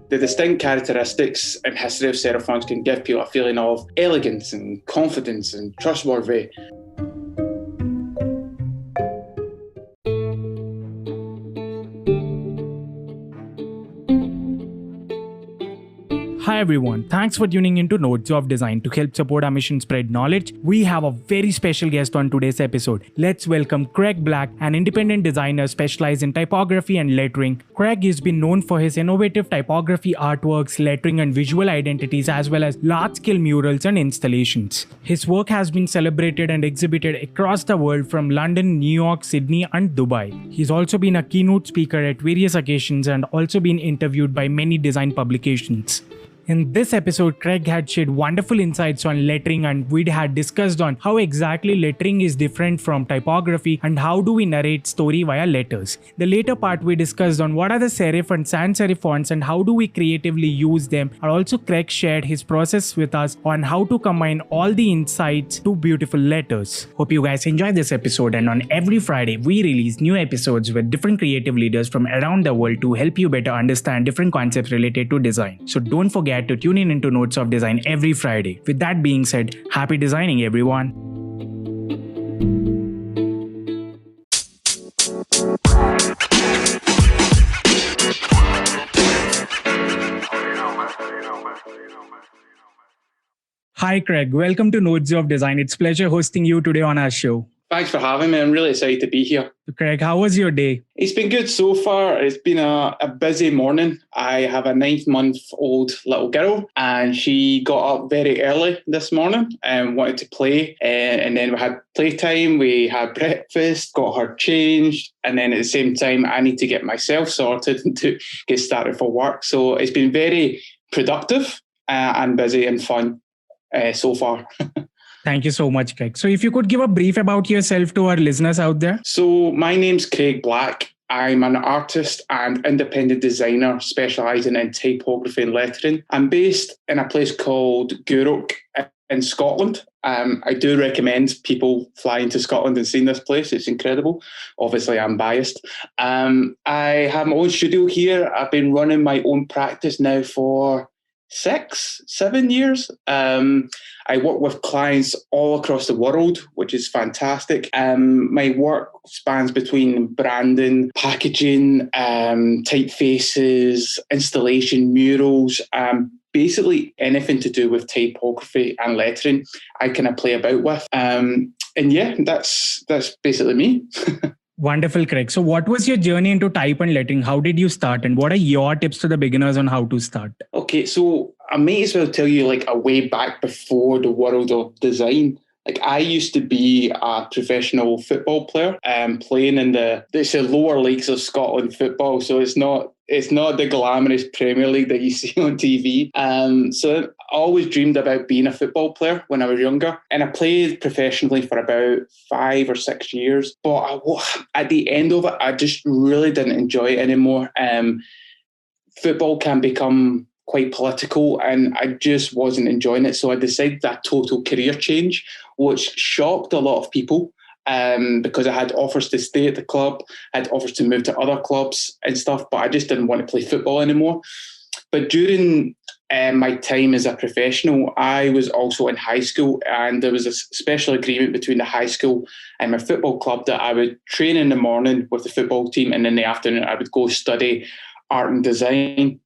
The distinct characteristics and history of serif fonts can give people a feeling of elegance and confidence and trustworthy. Hi everyone, thanks for tuning into Notes of Design. To help support our mission spread knowledge, we have a very special guest on today's episode. Let's welcome Craig Black, an independent designer specialized in typography and lettering. Craig has been known for his innovative typography artworks, lettering and visual identities, as well as large-scale murals and installations. His work has been celebrated and exhibited across the world from London, New York, Sydney and Dubai. He's also been a keynote speaker at various occasions and also been interviewed by many design publications. In this episode, Craig had shared wonderful insights on lettering, and we had discussed on how exactly lettering is different from typography and how do we narrate story via letters. The later part we discussed on what are the serif and sans-serif fonts and how do we creatively use them, and also Craig shared his process with us on how to combine all the insights to beautiful letters. Hope you guys enjoyed this episode, and on every Friday we release new episodes with different creative leaders from around the world to help you better understand different concepts related to design. So don't forget to tune in into Notes of Design every Friday. With that being said, happy designing everyone. Hi Craig, welcome to Notes of Design. It's a pleasure hosting you today on our show. Thanks for having me. I'm really excited to be here. Craig, how was your day? It's been good so far. It's been a busy morning. I have a 9-month-old little girl and she got up very early this morning and wanted to play. And then we had playtime, we had breakfast, got her changed. And then at the same time, I need to get myself sorted and to get started for work. So it's been very productive and busy and fun so far. Thank you so much, Craig. So if you could give a brief about yourself to our listeners out there. So my name's Craig Black. I'm an artist and independent designer specialising in typography and lettering. I'm based in a place called Gourock in Scotland. I do recommend people flying to Scotland and seeing this place. It's incredible. Obviously, I'm biased. I have my own studio here. I've been running my own practice now for 6-7 years. I work with clients all across the world, which is fantastic. My work spans between branding, packaging, typefaces, installation, murals, basically anything to do with typography and lettering I kind of play about with. And yeah, that's basically me. Wonderful, Craig. So what was your journey into type and lettering? How did you start? And what are your tips to the beginners on how to start? Okay, so I may as well tell you like a way back before the world of design. Like I used to be a professional football player playing in the lower leagues of Scotland football. So it's not the glamorous Premier League that you see on TV. So I always dreamed about being a football player when I was younger. And I played professionally for about 5 or 6 years. But at the end of it, I just really didn't enjoy it anymore. Football can become quite political and I just wasn't enjoying it. So I decided that total career change, which shocked a lot of people. Because I had offers to stay at the club, I had offers to move to other clubs and stuff, but I just didn't want to play football anymore. But during my time as a professional, I was also in high school and there was a special agreement between the high school and my football club that I would train in the morning with the football team and in the afternoon I would go study art and design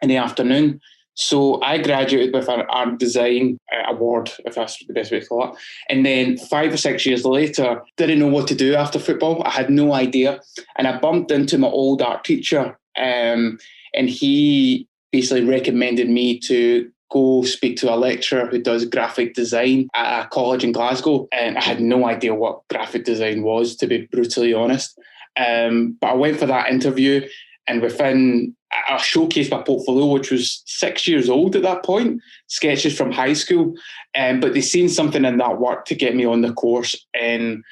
in the afternoon. So I graduated with an art design award, if that's the best way to call it. And then 5 or 6 years later, didn't know what to do after football. I had no idea. And I bumped into my old art teacher and he basically recommended me to go speak to a lecturer who does graphic design at a college in Glasgow. And I had no idea what graphic design was, to be brutally honest. But I went for that interview and within I showcased my portfolio, which was 6 years old at that point, sketches from high school. But they seen something in that work to get me on the course. And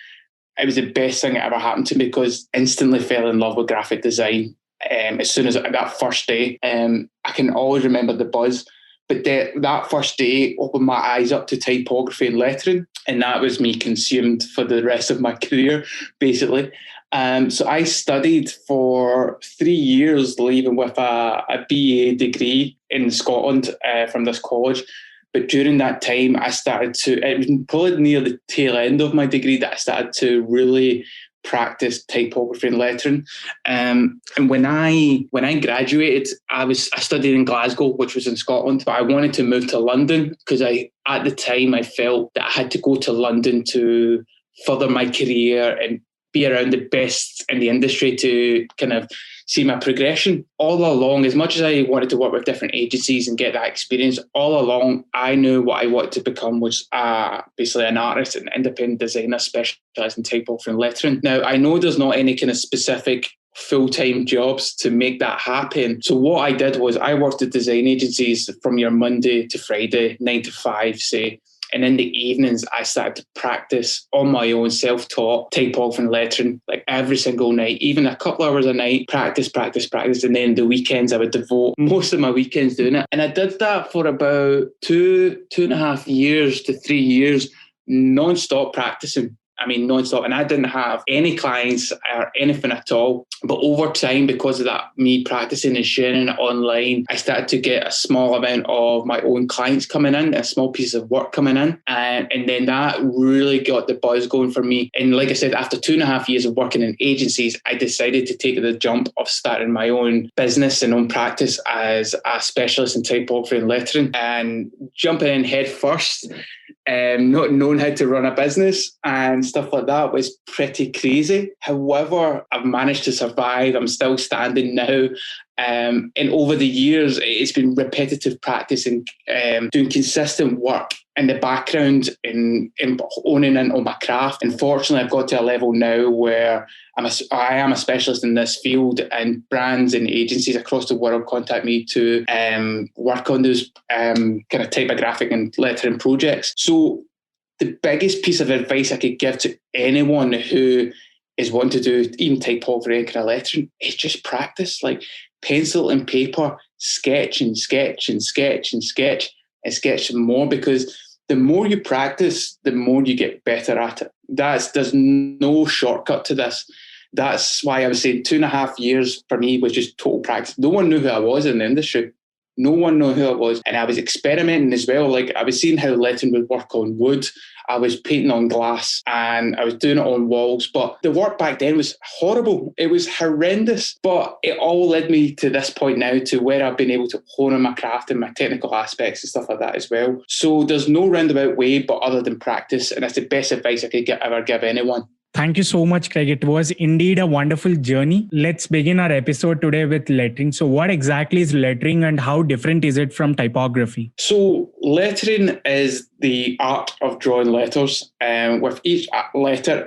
it was the best thing that ever happened to me because instantly fell in love with graphic design. As soon as that first day, I can always remember the buzz. But that first day opened my eyes up to typography and lettering. And that was me consumed for the rest of my career, basically. So I studied for 3 years, leaving with a BA degree in Scotland from this college. But during that time, it was probably near the tail end of my degree that I started to really practice typography and lettering. And when I graduated, I studied in Glasgow, which was in Scotland, but I wanted to move to London because at the time I felt that I had to go to London to further my career and be around the best in the industry to kind of see my progression. All along, as much as I wanted to work with different agencies and get that experience, all along I knew what I wanted to become was basically an artist, an independent designer specialised in typography and lettering. Now, I know there's not any kind of specific full-time jobs to make that happen. So what I did was I worked at design agencies from your Monday to Friday, 9 to 5, say. And in the evenings, I started to practice on my own, self-taught typography and lettering, like every single night, even a couple hours a night, practice. And then the weekends, I would devote most of my weekends doing it. And I did that for about 2.5 years to 3 years, non-stop practicing. I mean, non-stop. And I didn't have any clients or anything at all. But over time, because of that, me practicing and sharing it online, I started to get a small amount of my own clients coming in, a small piece of work coming in. And then that really got the buzz going for me. And like I said, after 2.5 years of working in agencies, I decided to take the jump of starting my own business and own practice as a specialist in typography and lettering, and jumping in head first. Not knowing how to run a business and stuff like that was pretty crazy. However, I've managed to survive. I'm still standing now. And over the years, it's been repetitive practice and doing consistent work in the background in owning in on my craft. And fortunately, I've got to a level now where I am a specialist in this field, and brands and agencies across the world contact me to work on those kind of typographic and lettering projects. So the biggest piece of advice I could give to anyone who is wanting to do even typography and kind of lettering is just practice. Like, pencil and paper, sketch and sketch and sketch and sketch and sketch some more, because the more you practice, the more you get better at it. There's no shortcut to this. That's why I was saying 2.5 years for me was just total practice. No one knew who I was in the industry. No one knew who I was. And I was experimenting as well. Like, I was seeing how lettering would work on wood. I was painting on glass and I was doing it on walls. But the work back then was horrible. It was horrendous. But it all led me to this point now, to where I've been able to hone on my craft and my technical aspects and stuff like that as well. So there's no roundabout way but other than practice. And that's the best advice I could ever give anyone. Thank you so much, Craig. It was indeed a wonderful journey. Let's begin our episode today with lettering. So what exactly is lettering and how different is it from typography? So lettering is the art of drawing letters. With each letter,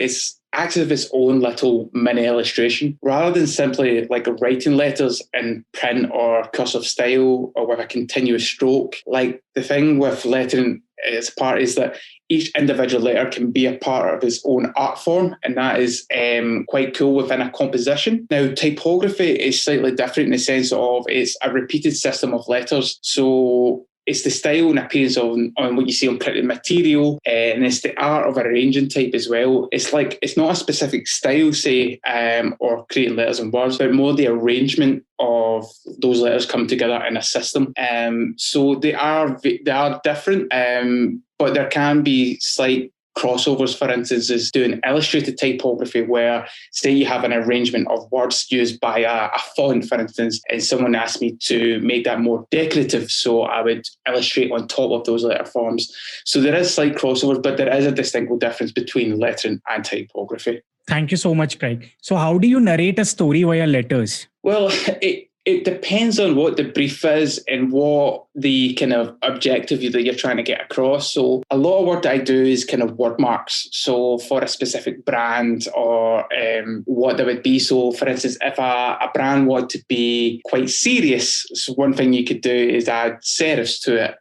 acts as its own little mini illustration, rather than simply like writing letters in print or cursive style or with a continuous stroke. Like, the thing with lettering is that each individual letter can be a part of its own art form, and that is quite cool within a composition. Now, typography is slightly different in the sense of it's a repeated system of letters. So it's the style and appearance on what you see on printed material, and it's the art of arranging type as well. It's not a specific style, say, or creating letters and words, but more the arrangement of those letters come together in a system. So they are different, but there can be slight crossovers. For instance, is doing illustrated typography, where, say, you have an arrangement of words used by a font, for instance, and someone asked me to make that more decorative, so I would illustrate on top of those letter forms. So there is slight crossovers, but there is a distinct difference between lettering and typography. Thank you so much, Craig. So how do you narrate a story via letters? Well, it depends on what the brief is and what the kind of objective that you're trying to get across. So a lot of work that I do is kind of word marks. So for a specific brand or what there would be. So for instance, if a brand wanted to be quite serious, so one thing you could do is add serifs to it.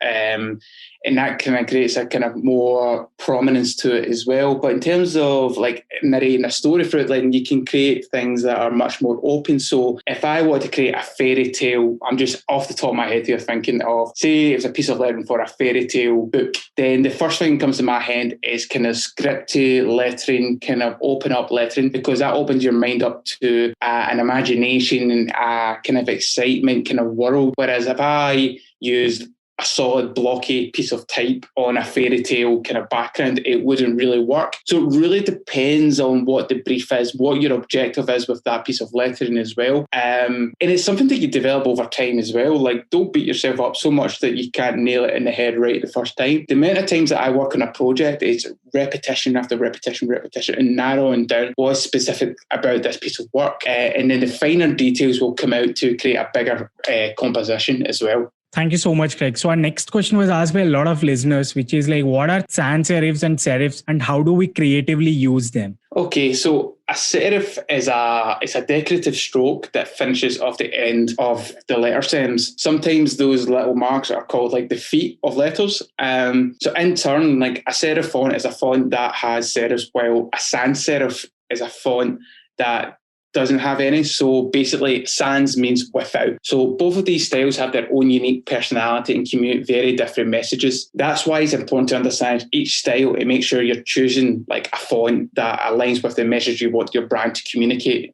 And that kind of creates a kind of more prominence to it as well. But in terms of like narrating a story for it, then you can create things that are much more open. So if I want to create a fairy tale, I'm just off the top of my head here thinking of of, say it's a piece of lettering for a fairy tale book, then the first thing that comes to my head is kind of scripty lettering, kind of open up lettering, because that opens your mind up to an imagination and a kind of excitement kind of world. Whereas if I used a solid blocky piece of type on a fairy tale kind of background, it wouldn't really work. So it really depends on what the brief is, what your objective is with that piece of lettering as well. And it's something that you develop over time as well. Like, don't beat yourself up so much that you can't nail it in the head right the first time. The amount of times that I work on a project is repetition after repetition, and narrowing down what's specific about this piece of work. And then the finer details will come out to create a bigger composition as well. Thank you so much, Craig. So our next question was asked by a lot of listeners, which is like, what are sans-serifs and serifs and how do we creatively use them? Okay, so a serif is a decorative stroke that finishes off the end of the letter stems. Sometimes those little marks are called like the feet of letters. So in turn, like a serif font is a font that has serifs, while a sans-serif is a font that doesn't have any. So basically, sans means without. So both of these styles have their own unique personality and communicate very different messages. That's why it's important to understand each style and make sure you're choosing like a font that aligns with the message you want your brand to communicate.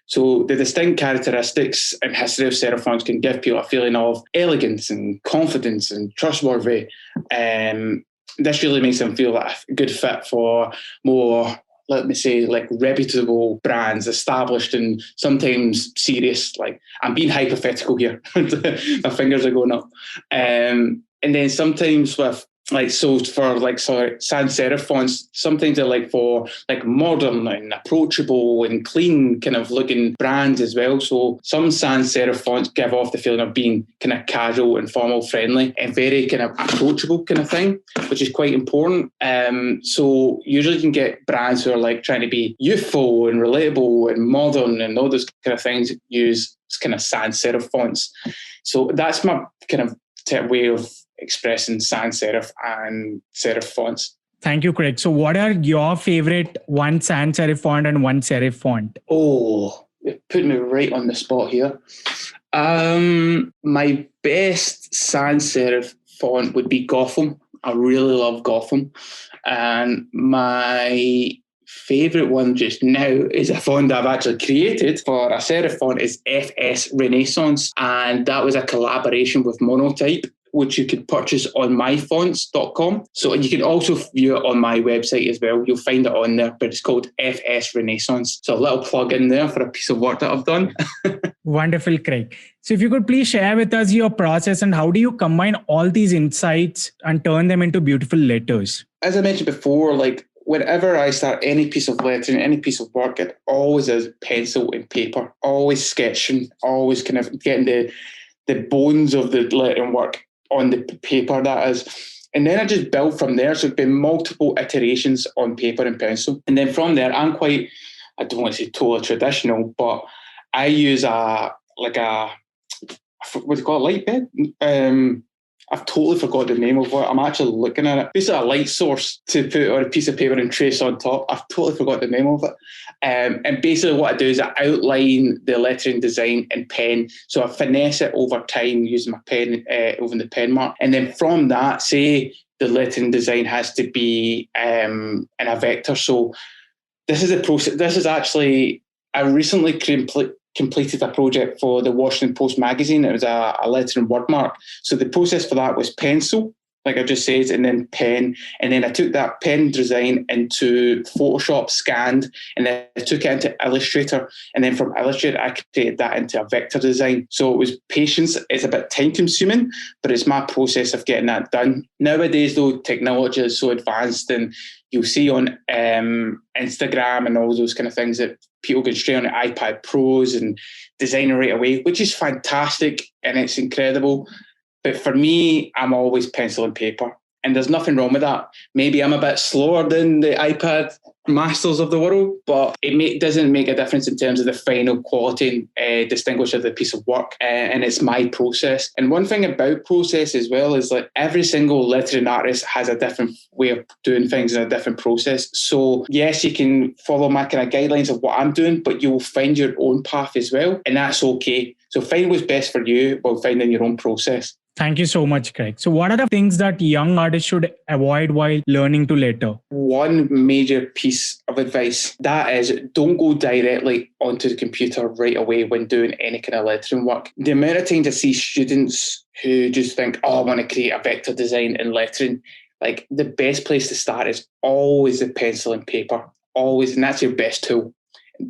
So the distinct characteristics and history of serif fonts can give people a feeling of elegance and confidence and trustworthy. This really makes them feel like a good fit for more, let me say, like reputable brands, established and sometimes serious. Like, I'm being hypothetical here. My fingers are going up. And then sometimes with sans-serif fonts, sometimes they're like for like modern and approachable and clean kind of looking brands as well. So some sans-serif fonts give off the feeling of being kind of casual and formal friendly and very kind of approachable kind of thing, which is quite important. So usually you can get brands who are like trying to be youthful and relatable and modern and all those kind of things use kind of sans-serif fonts. So that's my kind of way of expressing sans-serif and serif fonts. Thank you, Craig. So what are your favorite one sans-serif font and one serif font? Oh, it put me right on the spot here. My best sans-serif font would be Gotham. I really love Gotham. And my favourite one just now is a font that I've actually created for a serif font is FS Renaissance. And that was a collaboration with Monotype, which you could purchase on myfonts.com. So you can also view it on my website as well. You'll find it on there, but it's called FS Renaissance. So a little plug in there for a piece of work that I've done. Wonderful, Craig. So if you could please share with us your process and how do you combine all these insights and turn them into beautiful letters? As I mentioned before, like whenever I start any piece of lettering, any piece of work, it always is pencil and paper, always sketching, always kind of getting the bones of the lettering work on the paper, that is. And then I just build from there. So it's been multiple iterations on paper and pencil. And then from there, I don't want to say totally traditional, but I use what do you call it, light bed? I've totally forgot the name of it. I'm actually looking at it. Basically a light source to put on a piece of paper and trace on top. I've totally forgot the name of it. And basically what I do is I outline the lettering design in pen. So I finesse it over time using my pen, over the pen mark. And then from that, say the lettering design has to be in a vector. So this is a process. This is actually, I recently completed a project for the Washington Post magazine. It was a lettering word mark. So the process for that was pencil, like I just said, and then pen. And then I took that pen design into Photoshop, scanned, and then I took it into Illustrator. And then from Illustrator, I created that into a vector design. So it was patience. It's a bit time consuming, but it's my process of getting that done. Nowadays, though, technology is so advanced, and you'll see on Instagram and all those kind of things that people can straight on the iPad Pros and design it right away, which is fantastic and it's incredible. But for me, I'm always pencil and paper. And there's nothing wrong with that. Maybe I'm a bit slower than the iPad masters of the world, but it doesn't make a difference in terms of the final quality distinguish of the piece of work. And it's my process. And one thing about process as well is like every single lettering artist has a different way of doing things and a different process. So yes, you can follow my kind of guidelines of what I'm doing, but you will find your own path as well. And that's okay. So find what's best for you while finding your own process. Thank you so much, Craig. So, what are the things that young artists should avoid while learning to letter? One major piece of advice that is, don't go directly onto the computer right away when doing any kind of lettering work. The amount of times I see students who just think, oh, I want to create a vector design in lettering, like the best place to start is always the pencil and paper, always, and that's your best tool.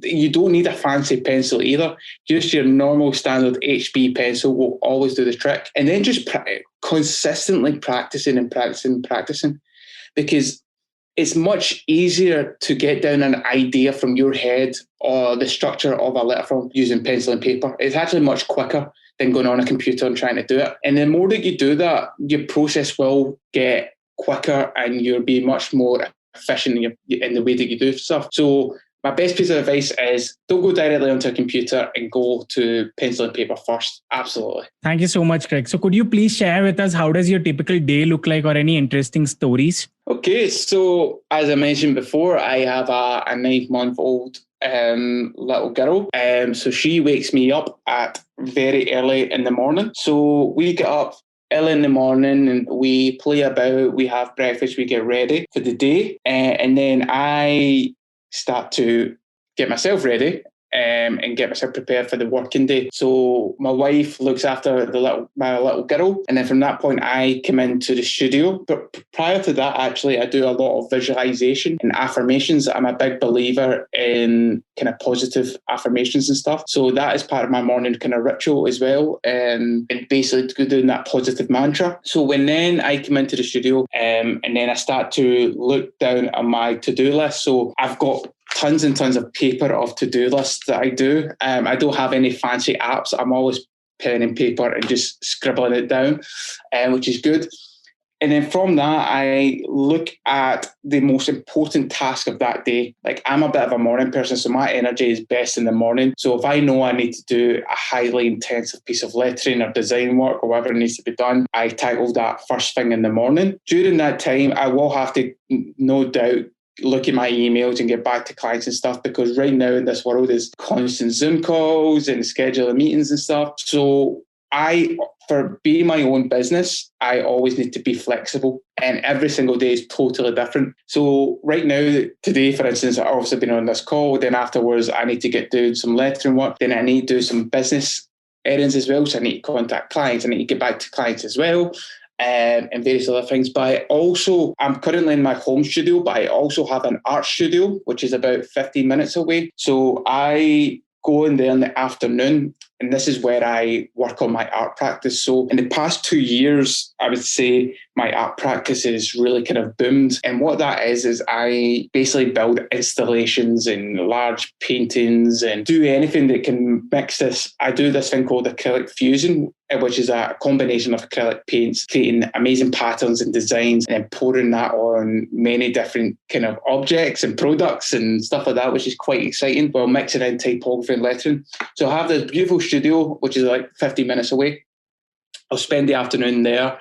You don't need a fancy pencil either. Just your normal standard HB pencil will always do the trick. And then just consistently practicing and practicing and practicing, because it's much easier to get down an idea from your head or the structure of a letter form using pencil and paper. It's actually much quicker than going on a computer and trying to do it. And the more that you do that, your process will get quicker and you'll be much more efficient in the way that you do stuff. So my best piece of advice is don't go directly onto a computer and go to pencil and paper first. Absolutely. Thank you so much, Craig. So could you please share with us how does your typical day look like or any interesting stories? Okay, so as I mentioned before, I have a 9-month-old little girl. So she wakes me up at very early in the morning. So we get up early in the morning and we play about, we have breakfast, we get ready for the day. And then I start to get myself ready and get myself prepared for the working day. So my wife looks after my little girl, and then from that point I come into the studio. But prior to that, actually, I do a lot of visualization and affirmations. I'm a big believer in kind of positive affirmations and stuff. So that is part of my morning kind of ritual as well, and basically doing that positive mantra. So when then I come into the studio and then I start to look down at my to-do list. So I've got tons and tons of paper of to-do lists that I do. I don't have any fancy apps. I'm always pen and paper and just scribbling it down, which is good. And then from that, I look at the most important task of that day. Like, I'm a bit of a morning person, so my energy is best in the morning. So if I know I need to do a highly intensive piece of lettering or design work or whatever needs to be done, I tackle that first thing in the morning. During that time, I will have to, no doubt, look at my emails and get back to clients and stuff, because right now in this world is constant Zoom calls and scheduling meetings and stuff. So for being my own business, I always need to be flexible, and every single day is totally different. So right now, today, for instance, I've obviously been on this call. Then afterwards, I need to get doing some lettering work. Then I need to do some business errands as well. So I need to contact clients. I need to get back to clients as well. And various other things. But I'm currently in my home studio, but I also have an art studio, which is about 15 minutes away. So I go in there in the afternoon, and this is where I work on my art practice. So in the past 2 years, I would say my art practice has really kind of boomed. And what that is I basically build installations and large paintings and do anything that can mix this. I do this thing called acrylic fusion, which is a combination of acrylic paints, creating amazing patterns and designs, and then pouring that on many different kind of objects and products and stuff like that, which is quite exciting, while mixing in typography and lettering. So I have this beautiful studio, which is like 50 minutes away. I'll spend the afternoon there.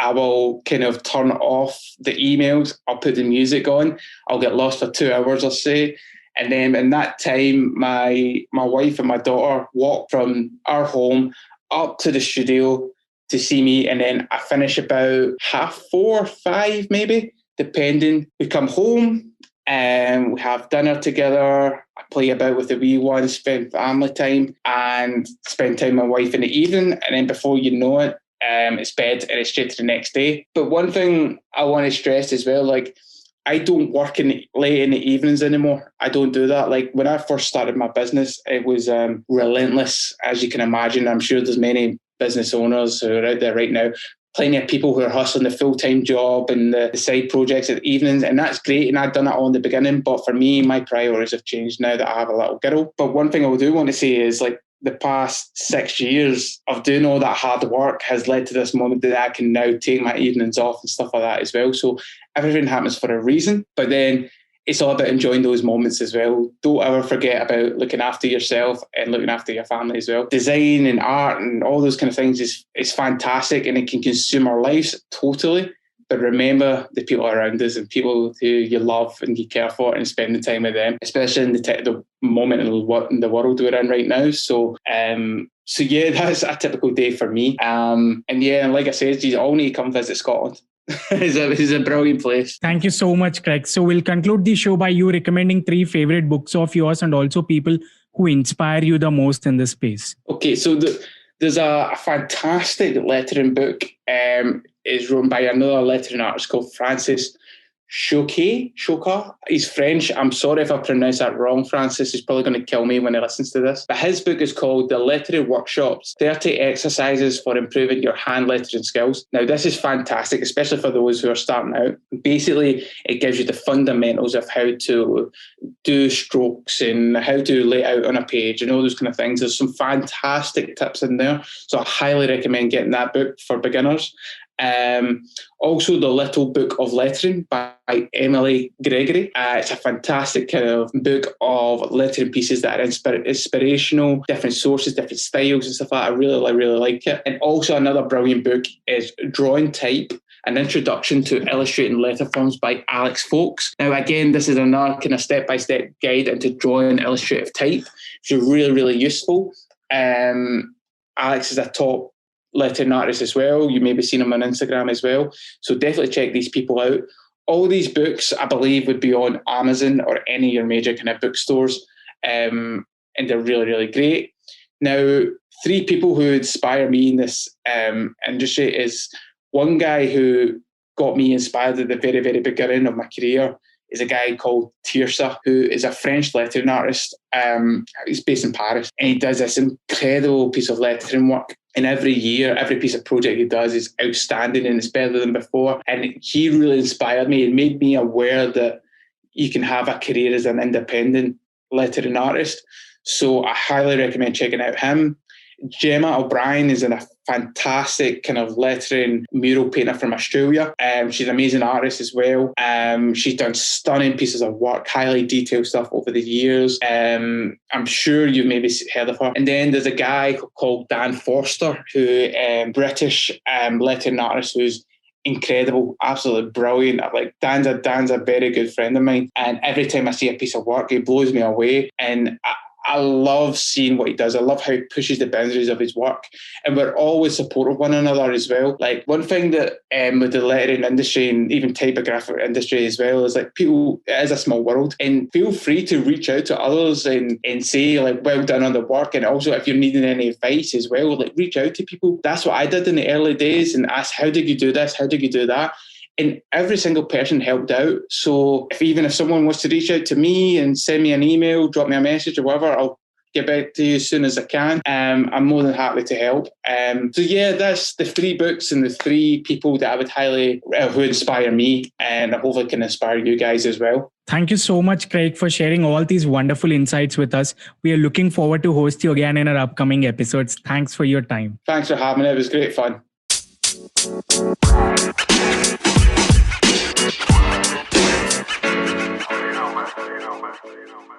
I will kind of turn off the emails. I'll put the music on. I'll get lost for 2 hours, I'll say. And then in that time, my wife and my daughter walk from our home up to the studio to see me. And then I finish about 4:30, 5 maybe, depending. We come home and we have dinner together. I play about with the wee ones, spend family time, and spend time with my wife in the evening. And then before you know it, it's bed and it's straight to the next day. But one thing I want to stress as well, like, I don't work late in the evenings anymore. I don't do that. Like, when I first started my business, it was relentless, as you can imagine. I'm sure there's many business owners who are out there right now, plenty of people who are hustling the full-time job and the side projects at the evenings, and that's great. And I've done it all in the beginning. But for me, my priorities have changed now that I have a little girl. But one thing I do want to say is, like, the past 6 years of doing all that hard work has led to this moment that I can now take my evenings off and stuff like that as well. So everything happens for a reason, but then it's all about enjoying those moments as well. Don't ever forget about looking after yourself and looking after your family as well. Design and art and all those kind of things is fantastic, and it can consume our lives totally. but remember the people around us and people who you love and you care for, and spending time with them, especially in the moment in the world we're in right now. So yeah, that's a typical day for me. And like I said, you all need to come visit Scotland. It's a brilliant place. Thank you so much, Craig. So we'll conclude the show by you recommending 3 favorite books of yours and also people who inspire you the most in this space. Okay, so there's a fantastic lettering book. It's written by another lettering artist called Francis Choka. He's French. I'm sorry if I pronounced that wrong, Francis. He's probably going to kill me when he listens to this. But his book is called The Lettering Workshops, 30 Exercises for Improving Your Hand Lettering Skills. Now, this is fantastic, especially for those who are starting out. Basically, it gives you the fundamentals of how to do strokes and how to lay out on a page and all those kind of things. There's some fantastic tips in there. So I highly recommend getting that book for beginners. Also, The Little Book of Lettering by Emily Gregory. It's a fantastic kind of book of lettering pieces that are inspirational, different sources, different styles and stuff like that. I really like it. And also another brilliant book is Drawing Type, An Introduction to Illustrating Letterforms by Alex Fowkes. Now, again, this is another kind of step-by-step guide into drawing illustrative type, which is really useful. Alex is a top lettering artist as well. You may be seeing him on Instagram as well. So definitely check these people out. All these books, I believe, would be on Amazon or any of your major kind of bookstores. And they're really great. Now, 3 people who inspire me in this industry is one guy who got me inspired at the very beginning of my career is a guy called Tirsa, who is a French lettering artist. He's based in Paris, and he does this incredible piece of lettering work. And every year, every piece of project he does is outstanding and it's better than before. And he really inspired me and made me aware that you can have a career as an independent lettering artist. So I highly recommend checking out him. Gemma O'Brien is a fantastic kind of lettering mural painter from Australia. She's an amazing artist as well. She's done stunning pieces of work, highly detailed stuff over the years. I'm sure you've maybe heard of her. And then there's a guy called Dan Forster, who British lettering artist who's incredible, absolutely brilliant. Like Dan's a very good friend of mine, and every time I see a piece of work, it blows me away. And I love seeing what he does. I love how he pushes the boundaries of his work. And we're always supportive of one another as well. Like one thing that with the lettering industry and even typography industry as well is like people, it is a small world. And feel free to reach out to others and say like, well done on the work. And also if you're needing any advice as well, like reach out to people. That's what I did in the early days and ask, how did you do this? How did you do that? And every single person helped out. So if someone wants to reach out to me and send me an email, drop me a message or whatever, I'll get back to you as soon as I can. I'm more than happy to help. So yeah, that's the 3 books and the 3 people that I would who inspire me, and I hopefully can inspire you guys as well. Thank you so much, Craig, for sharing all these wonderful insights with us. We are looking forward to host you again in our upcoming episodes. Thanks for your time. Thanks for having me. It was great fun. You know, man.